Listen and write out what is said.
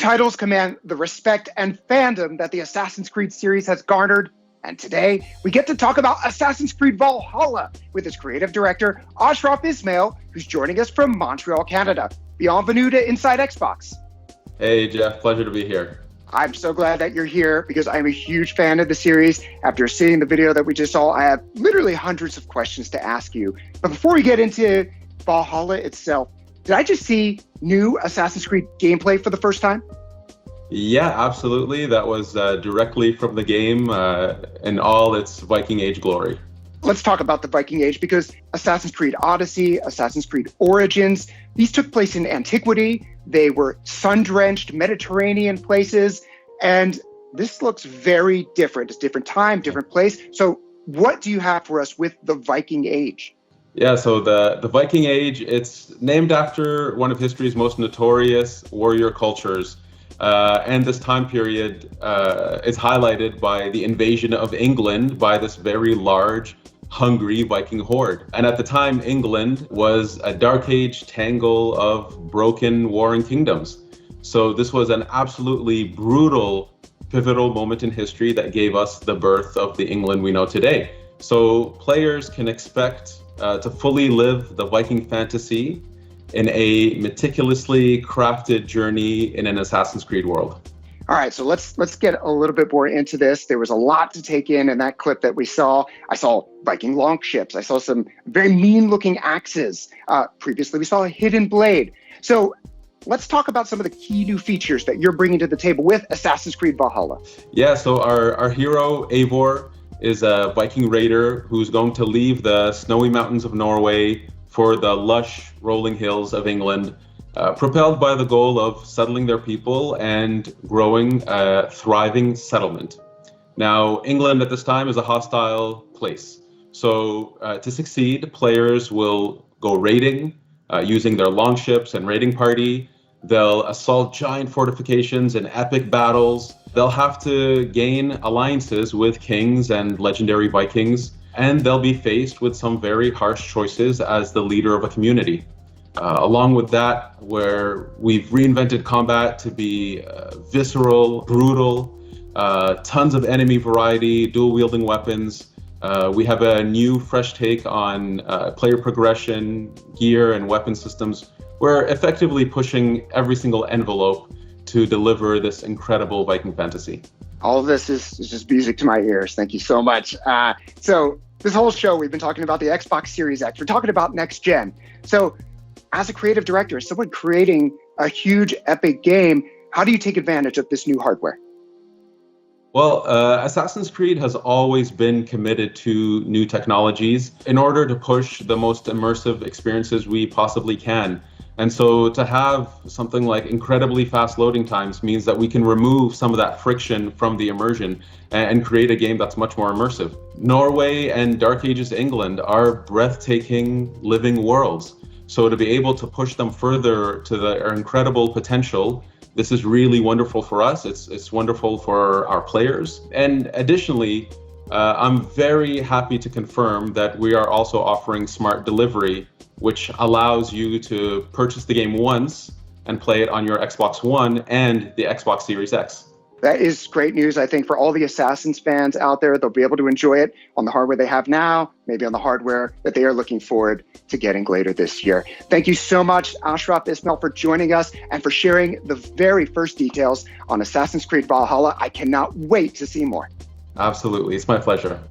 titles command the respect and fandom that the Assassin's Creed series has garnered. And today, we get to talk about Assassin's Creed Valhalla with its creative director, Ashraf Ismail, who's joining us from Montreal, Canada. Bienvenue to Inside Xbox. Hey, Jeff. Pleasure to be here. I'm so glad that you're here because I'm a huge fan of the series. After seeing the video that we just saw, I have literally hundreds of questions to ask you. But before we get into Valhalla itself, did I just see new Assassin's Creed gameplay for the first time? Yeah, absolutely. That was directly from the game in all its Viking Age glory. Let's talk about the Viking Age because Assassin's Creed Odyssey, Assassin's Creed Origins, these took place in antiquity. They were sun-drenched Mediterranean places, and this looks very different. It's different time, different place. So what do you have for us with the Viking Age? Yeah, so the Viking Age, it's named after one of history's most notorious warrior cultures. And this time period is highlighted by the invasion of England by this very large, hungry Viking horde. And at the time, England was a dark age tangle of broken warring kingdoms. So this was an absolutely brutal, pivotal moment in history that gave us the birth of the England we know today. So players can expect to fully live the Viking fantasy in a meticulously crafted journey in an Assassin's Creed world. All right, so let's get a little bit more into this. There was a lot to take in that clip that we saw. I saw Viking longships. I saw some very mean-looking axes. Previously, we saw a hidden blade. So let's talk about some of the key new features that you're bringing to the table with Assassin's Creed Valhalla. Yeah, so our hero, Eivor, is a Viking raider who's going to leave the snowy mountains of Norway for the lush rolling hills of England, propelled by the goal of settling their people and growing a thriving settlement. Now, England at this time is a hostile place. So to succeed, players will go raiding using their longships and raiding party. They'll assault giant fortifications in epic battles. They'll have to gain alliances with kings and legendary Vikings, and they'll be faced with some very harsh choices as the leader of a community. Along with that, where we've reinvented combat to be visceral, brutal, tons of enemy variety, dual-wielding weapons. We have a new, fresh take on player progression, gear, and weapon systems. We're effectively pushing every single envelope to deliver this incredible Viking fantasy. All of this is just music to my ears. Thank you so much. So this whole show, we've been talking about the Xbox Series X. We're talking about next gen. So as a creative director, as someone creating a huge epic game, how do you take advantage of this new hardware? Well, Assassin's Creed has always been committed to new technologies in order to push the most immersive experiences we possibly can. And so to have something like incredibly fast loading times means that we can remove some of that friction from the immersion and create a game that's much more immersive. Norway and Dark Ages England are breathtaking living worlds. So to be able to push them further to their incredible potential, this is really wonderful for us. It's wonderful for our players. And additionally, I'm very happy to confirm that we are also offering smart delivery, which allows you to purchase the game once and play it on your Xbox One and the Xbox Series X. That is great news, I think, for all the Assassins fans out there. They'll be able to enjoy it on the hardware they have now, maybe on the hardware that they are looking forward to getting later this year. Thank you so much, Ashraf Ismail, for joining us and for sharing the very first details on Assassin's Creed Valhalla. I cannot wait to see more. Absolutely. It's my pleasure.